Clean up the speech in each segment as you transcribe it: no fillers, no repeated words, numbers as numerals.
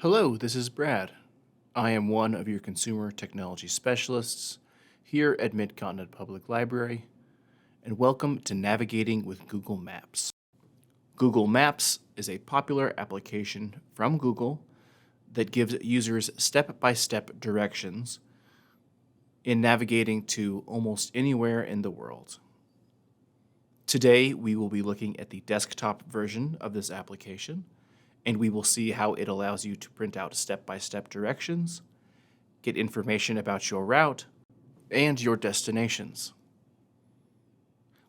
Hello, this is Brad. I am one of your consumer technology specialists here at Mid-Continent Public Library, and welcome to Navigating with Google Maps. Google Maps is a popular application from Google that gives users step-by-step directions in navigating to almost anywhere in the world. Today, we will be looking at the desktop version of this application, and we will see how it allows you to print out step-by-step directions, get information about your route, and your destinations.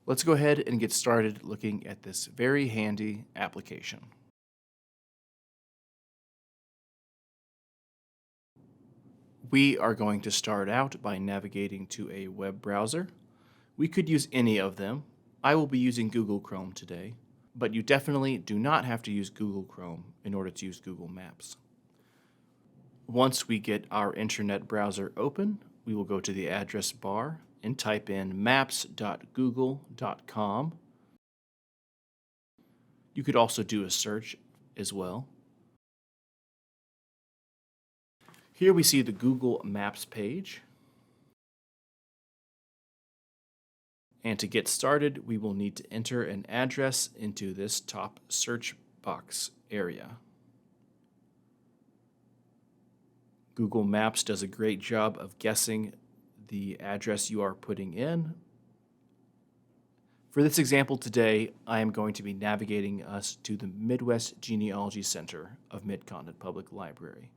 Let's go ahead and get started looking at this very handy application. We are going to start out by navigating to a web browser. We could use any of them. I will be using Google Chrome today, but you definitely do not have to use Google Chrome in order to use Google Maps. Once we get our internet browser open, we will go to the address bar and type in maps.google.com. You could also do a search as well. Here we see the Google Maps page. And to get started, we will need to enter an address into this top search box area. Google Maps does a great job of guessing the address you are putting in. For this example today, I am going to be navigating us to the Midwest Genealogy Center of Mid-Continent Public Library.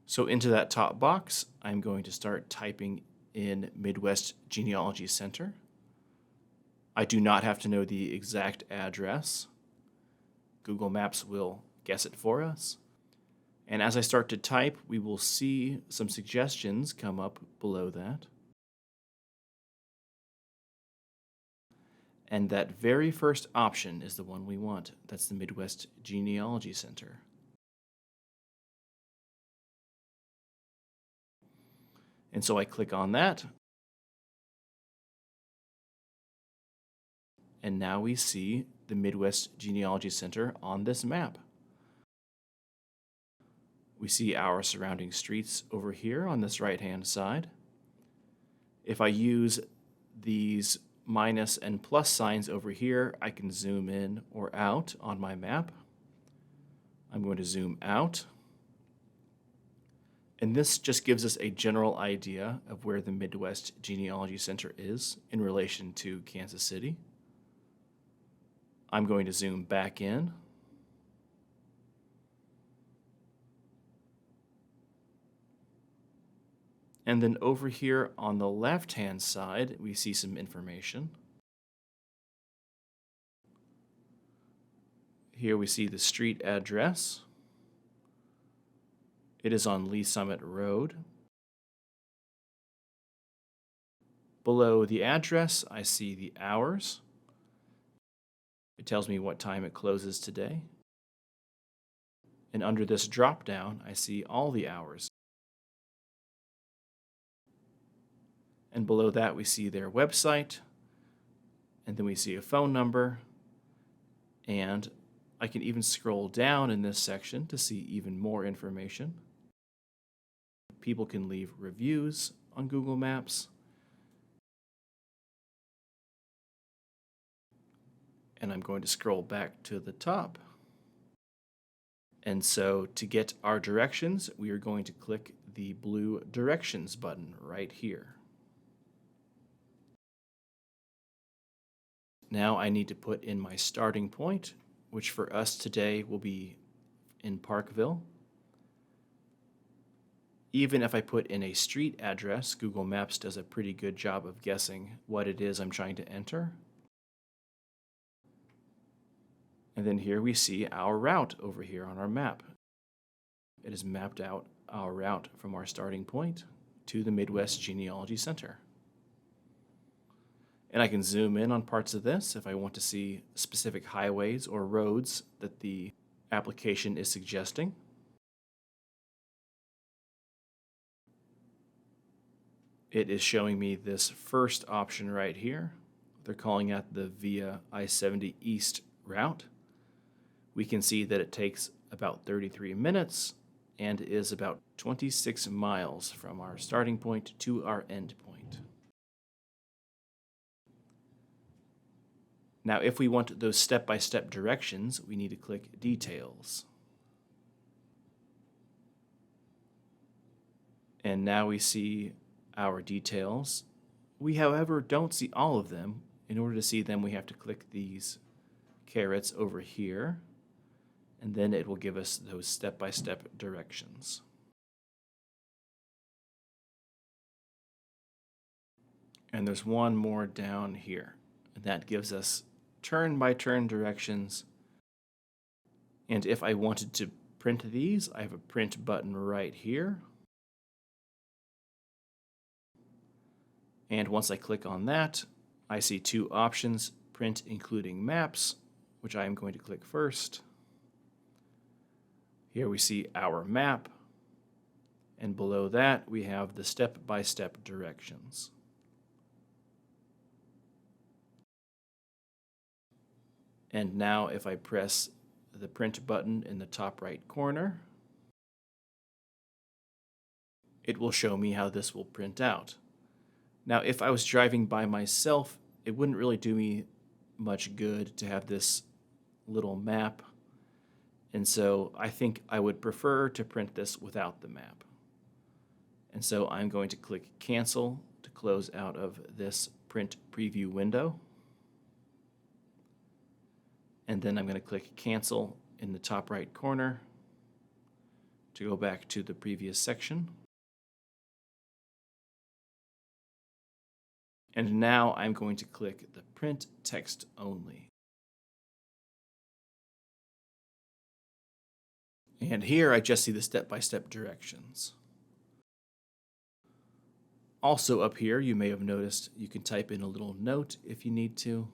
So into that top box, I'm going to start typing in Midwest Genealogy Center. I do not have to know the exact address. Google Maps will guess it for us. And as I start to type, we will see some suggestions come up below that. And that very first option is the one we want. That's the Midwest Genealogy Center. And so I click on that. And now we see the Midwest Genealogy Center on this map. We see our surrounding streets over here on this right-hand side. If I use these minus and plus signs over here, I can zoom in or out on my map. I'm going to zoom out. And this just gives us a general idea of where the Midwest Genealogy Center is in relation to Kansas City. I'm going to zoom back in. And then over here on the left-hand side, we see some information. Here we see the street address. It is on Lee Summit Road. Below the address, I see the hours. It tells me what time it closes today. And under this drop-down, I see all the hours. And below that, we see their website. And then we see a phone number. And I can even scroll down in this section to see even more information. People can leave reviews on Google Maps. And I'm going to scroll back to the top. And so to get our directions, we are going to click the blue Directions button right here. Now I need to put in my starting point, which for us today will be in Parkville. Even if I put in a street address, Google Maps does a pretty good job of guessing what it is I'm trying to enter. And then here we see our route over here on our map. It has mapped out our route from our starting point to the Midwest Genealogy Center. And I can zoom in on parts of this if I want to see specific highways or roads that the application is suggesting. It is showing me this first option right here. They're calling it the via I-70 East route. We can see that it takes about 33 minutes and is about 26 miles from our starting point to our end point. Now, if we want those step-by-step directions, we need to click Details. And now we see our details. We, however, don't see all of them. In order to see them, we have to click these carets over here, and then it will give us those step-by-step directions. And there's one more down here, and that gives us turn-by-turn directions. And if I wanted to print these, I have a print button right here. And once I click on that, I see two options, print including maps, which I am going to click first. Here we see our map, and below that we have the step-by-step directions. And now if I press the print button in the top right corner, it will show me how this will print out. Now, if I was driving by myself, it wouldn't really do me much good to have this little map. And so I think I would prefer to print this without the map. And so I'm going to click Cancel to close out of this print preview window. And then I'm going to click Cancel in the top right corner to go back to the previous section. And now I'm going to click the Print Text Only. And here I just see the step-by-step directions. Also up here, you may have noticed you can type in a little note if you need to.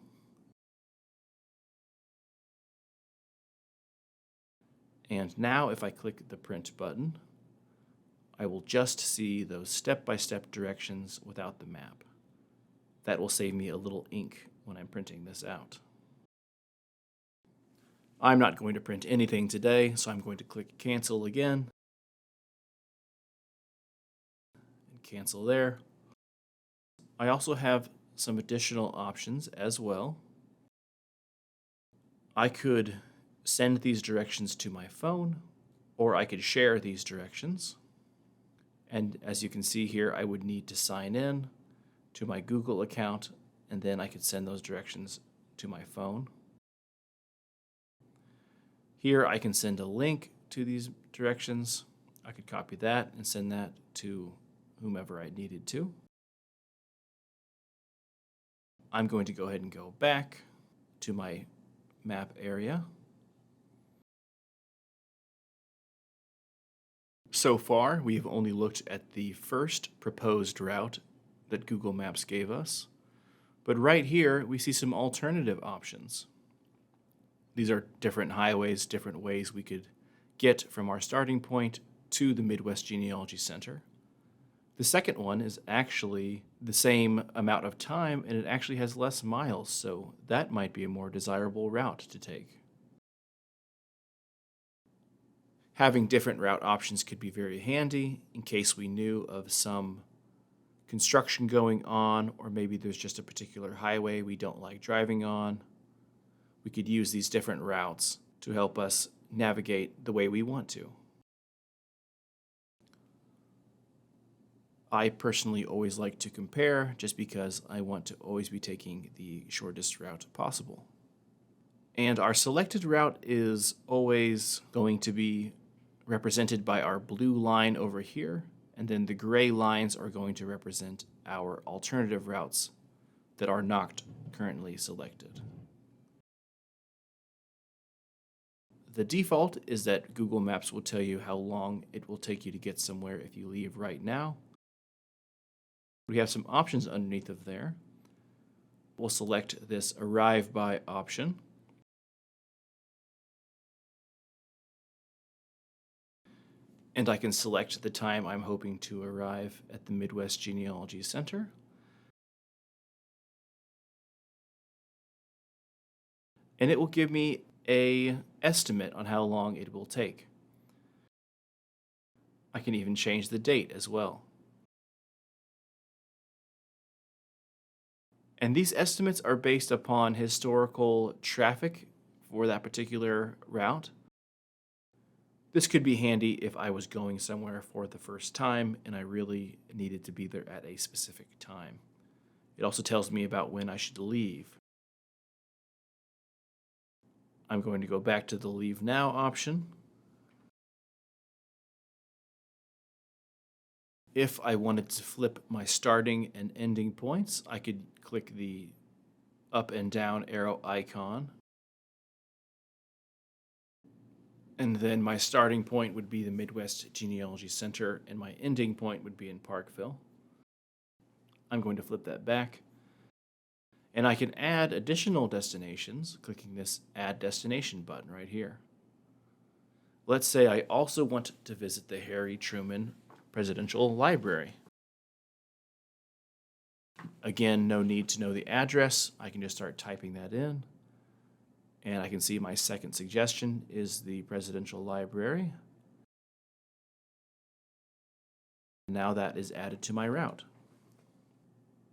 And now if I click the print button, I will just see those step-by-step directions without the map. That will save me a little ink when I'm printing this out. I'm not going to print anything today, so I'm going to click Cancel again. And cancel there. I also have some additional options as well. I could send these directions to my phone, or I could share these directions. And as you can see here, I would need to sign in to my Google account, and then I could send those directions to my phone. Here I can send a link to these directions. I could copy that and send that to whomever I needed to. I'm going to go ahead and go back to my map area. So far, we have only looked at the first proposed route that Google Maps gave us. But right here, we see some alternative options. These are different highways, different ways we could get from our starting point to the Midwest Genealogy Center. The second one is actually the same amount of time, and it actually has less miles, so that might be a more desirable route to take. Having different route options could be very handy in case we knew of some construction going on, or maybe there's just a particular highway we don't like driving on. We could use these different routes to help us navigate the way we want to. I personally always like to compare just because I want to always be taking the shortest route possible. And our selected route is always going to be represented by our blue line over here, and then the gray lines are going to represent our alternative routes that are not currently selected. The default is that Google Maps will tell you how long it will take you to get somewhere if you leave right now. We have some options underneath of there. We'll select this Arrive By option. And I can select the time I'm hoping to arrive at the Midwest Genealogy Center. And it will give me an estimate on how long it will take. I can even change the date as well. And these estimates are based upon historical traffic for that particular route. This could be handy if I was going somewhere for the first time and I really needed to be there at a specific time. It also tells me about when I should leave. I'm going to go back to the Leave Now option. If I wanted to flip my starting and ending points, I could click the up and down arrow icon. And then my starting point would be the Midwest Genealogy Center, and my ending point would be in Parkville. I'm going to flip that back. And I can add additional destinations, clicking this Add Destination button right here. Let's say I also want to visit the Harry Truman Presidential Library. Again, no need to know the address. I can just start typing that in. And I can see my second suggestion is the Presidential Library. Now that is added to my route.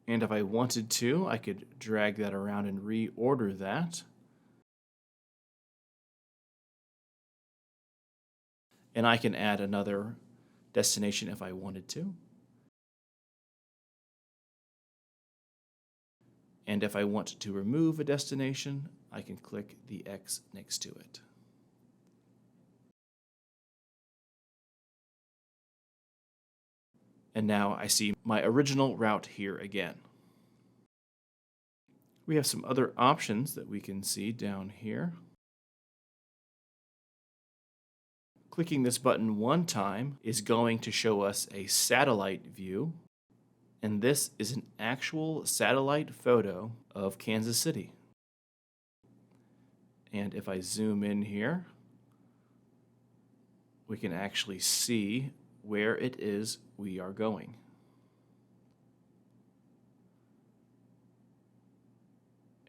And if I wanted to, I could drag that around and reorder that. And I can add another destination if I wanted to. And if I want to remove a destination, I can click the X next to it. And now I see my original route here again. We have some other options that we can see down here. Clicking this button one time is going to show us a satellite view, and this is an actual satellite photo of Kansas City. And if I zoom in here, we can actually see where it is we are going.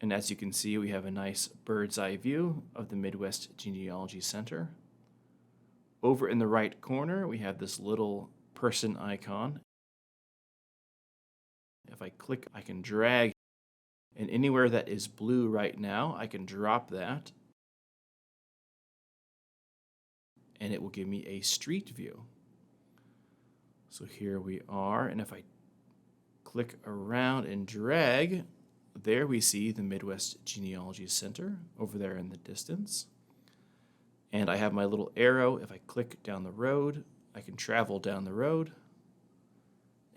And as you can see, we have a nice bird's eye view of the Midwest Genealogy Center. Over in the right corner, we have this little person icon. If I click, I can drag, and anywhere that is blue right now, I can drop that, and it will give me a street view. So here we are, and if I click around and drag, there we see the Midwest Genealogy Center over there in the distance. And I have my little arrow. If I click down the road, I can travel down the road.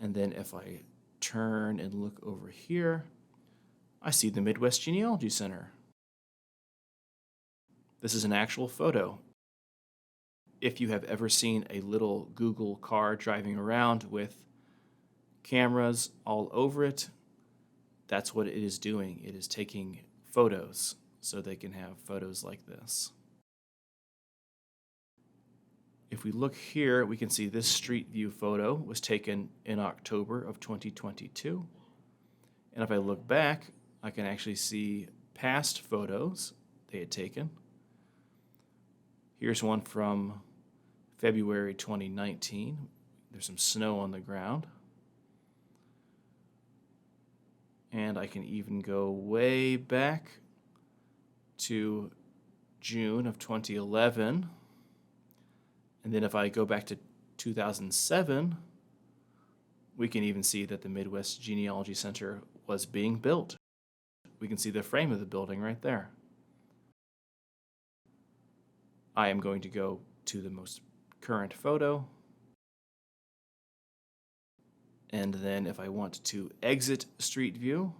And then if I turn and look over here, I see the Midwest Genealogy Center. This is an actual photo. If you have ever seen a little Google car driving around with cameras all over it, that's what it is doing. It is taking photos so they can have photos like this. If we look here, we can see this street view photo was taken in October of 2022. And if I look back, I can actually see past photos they had taken. Here's one from February 2019. There's some snow on the ground. And I can even go way back to June of 2011. And then if I go back to 2007, we can even see that the Midwest Genealogy Center was being built. We can see the frame of the building right there. I am going to go to the most current photo. And then if I want to exit Street View,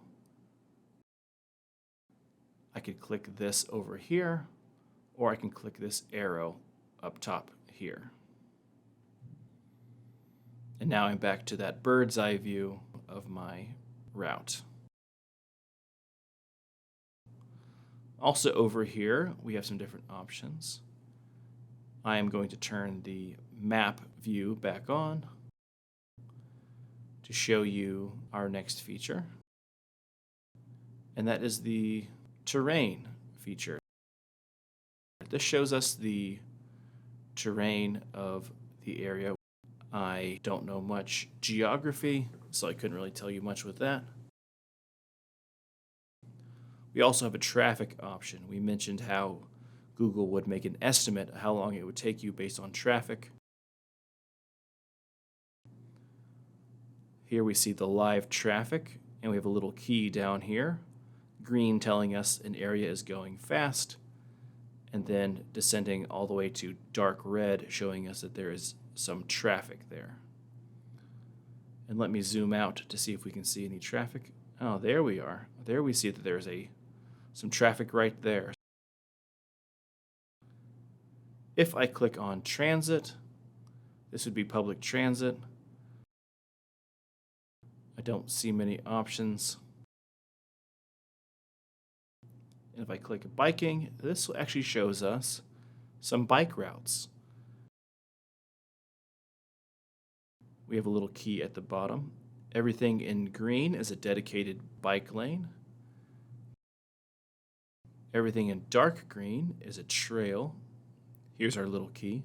I could click this over here, or I can click this arrow up top here. And now I'm back to that bird's eye view of my route. Also over here, we have some different options. I am going to turn the map view back on to show you our next feature. And that is the terrain feature. This shows us the terrain of the area. I don't know much geography, so I couldn't really tell you much with that. We also have a traffic option. We mentioned how Google would make an estimate of how long it would take you based on traffic. Here we see the live traffic, and we have a little key down here. Green telling us an area is going fast, and then descending all the way to dark red showing us that there is some traffic there. And let me zoom out to see if we can see any traffic. Oh, there we are. There we see that there's some traffic right there. If I click on transit, this would be public transit. I don't see many options. And if I click biking, this actually shows us some bike routes. We have a little key at the bottom. Everything in green is a dedicated bike lane. Everything in dark green is a trail. Here's our little key.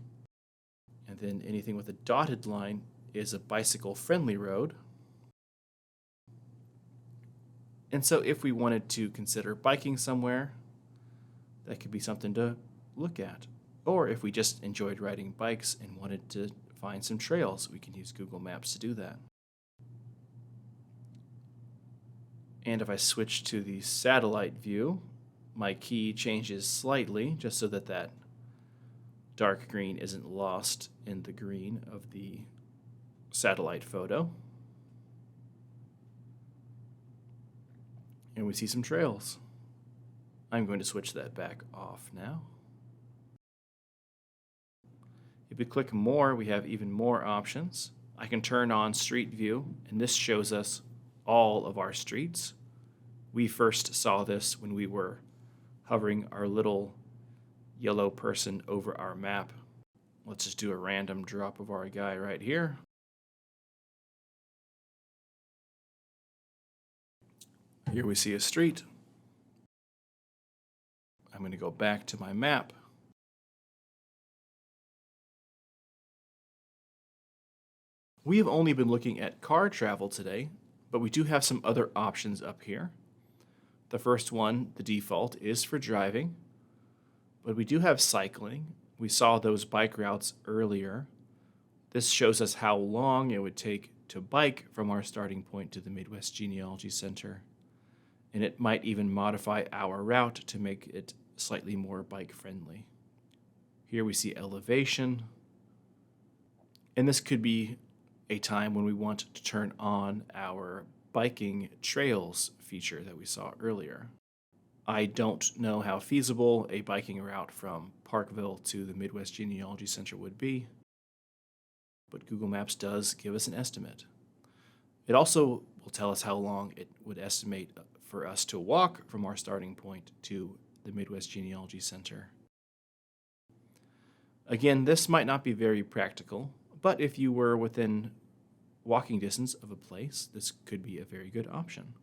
And then anything with a dotted line is a bicycle-friendly road. And so if we wanted to consider biking somewhere, that could be something to look at. Or if we just enjoyed riding bikes and wanted to find some trails, we can use Google Maps to do that. And if I switch to the satellite view, my key changes slightly just so that that dark green isn't lost in the green of the satellite photo. And we see some trails. I'm going to switch that back off now. If we click more, we have even more options. I can turn on Street View, and this shows us all of our streets. We first saw this when we were hovering our little yellow person over our map. Let's just do a random drop of our guy right here. Here we see a street. I'm going to go back to my map. We have only been looking at car travel today, but we do have some other options up here. The first one, the default, is for driving, but we do have cycling. We saw those bike routes earlier. This shows us how long it would take to bike from our starting point to the Midwest Genealogy Center. And it might even modify our route to make it slightly more bike-friendly. Here we see elevation. And this could be a time when we want to turn on our biking trails feature that we saw earlier. I don't know how feasible a biking route from Parkville to the Midwest Genealogy Center would be, but Google Maps does give us an estimate. It also will tell us how long it would estimate for us to walk from our starting point to the Midwest Genealogy Center. Again, this might not be very practical, but if you were within walking distance of a place, this could be a very good option.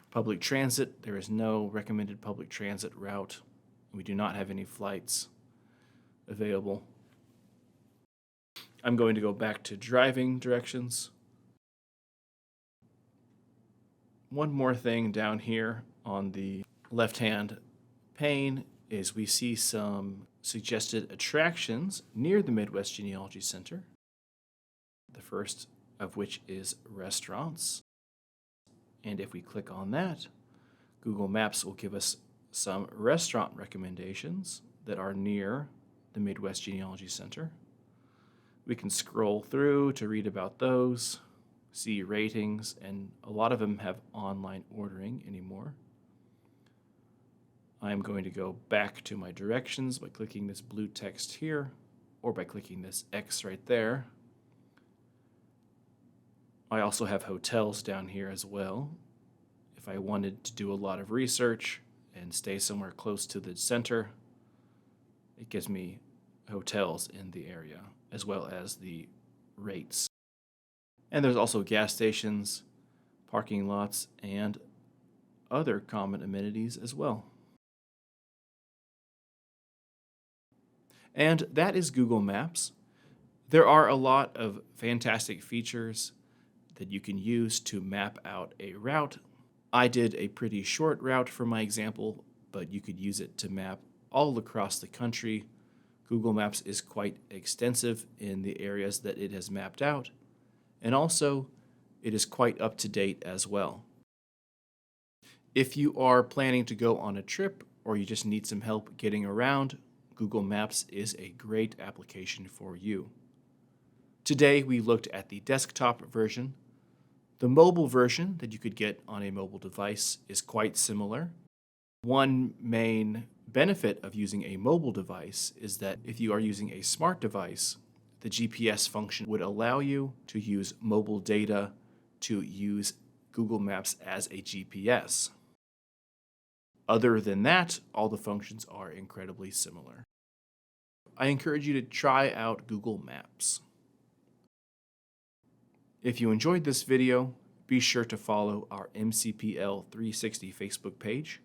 Public transit, there is no recommended public transit route. We do not have any flights available. I'm going to go back to driving directions. One more thing down here on the left-hand pane is we see some suggested attractions near the Midwest Genealogy Center. The first of which is restaurants. And if we click on that, Google Maps will give us some restaurant recommendations that are near the Midwest Genealogy Center. We can scroll through to read about those, see ratings, and a lot of them have online ordering anymore. I'm going to go back to my directions by clicking this blue text here, or by clicking this X right there. I also have hotels down here as well. If I wanted to do a lot of research and stay somewhere close to the center, it gives me hotels in the area, as well as the rates. And there's also gas stations, parking lots, and other common amenities as well. And that is Google Maps. There are a lot of fantastic features that you can use to map out a route. I did a pretty short route for my example, but you could use it to map all across the country. Google Maps is quite extensive in the areas that it has mapped out, and also it is quite up to date as well. If you are planning to go on a trip or you just need some help getting around, Google Maps is a great application for you. Today we looked at the desktop version. The mobile version that you could get on a mobile device is quite similar. One main benefit of using a mobile device is that if you are using a smart device, the GPS function would allow you to use mobile data to use Google Maps as a GPS. Other than that, all the functions are incredibly similar. I encourage you to try out Google Maps. If you enjoyed this video, be sure to follow our MCPL 360 Facebook page.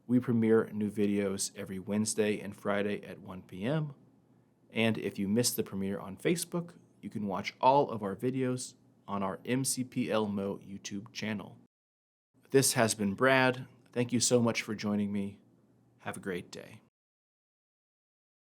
We premiere new videos every Wednesday and Friday at 1 p.m. And if you missed the premiere on Facebook, you can watch all of our videos on our MCPL Mo YouTube channel. This has been Brad. Thank you so much for joining me. Have a great day.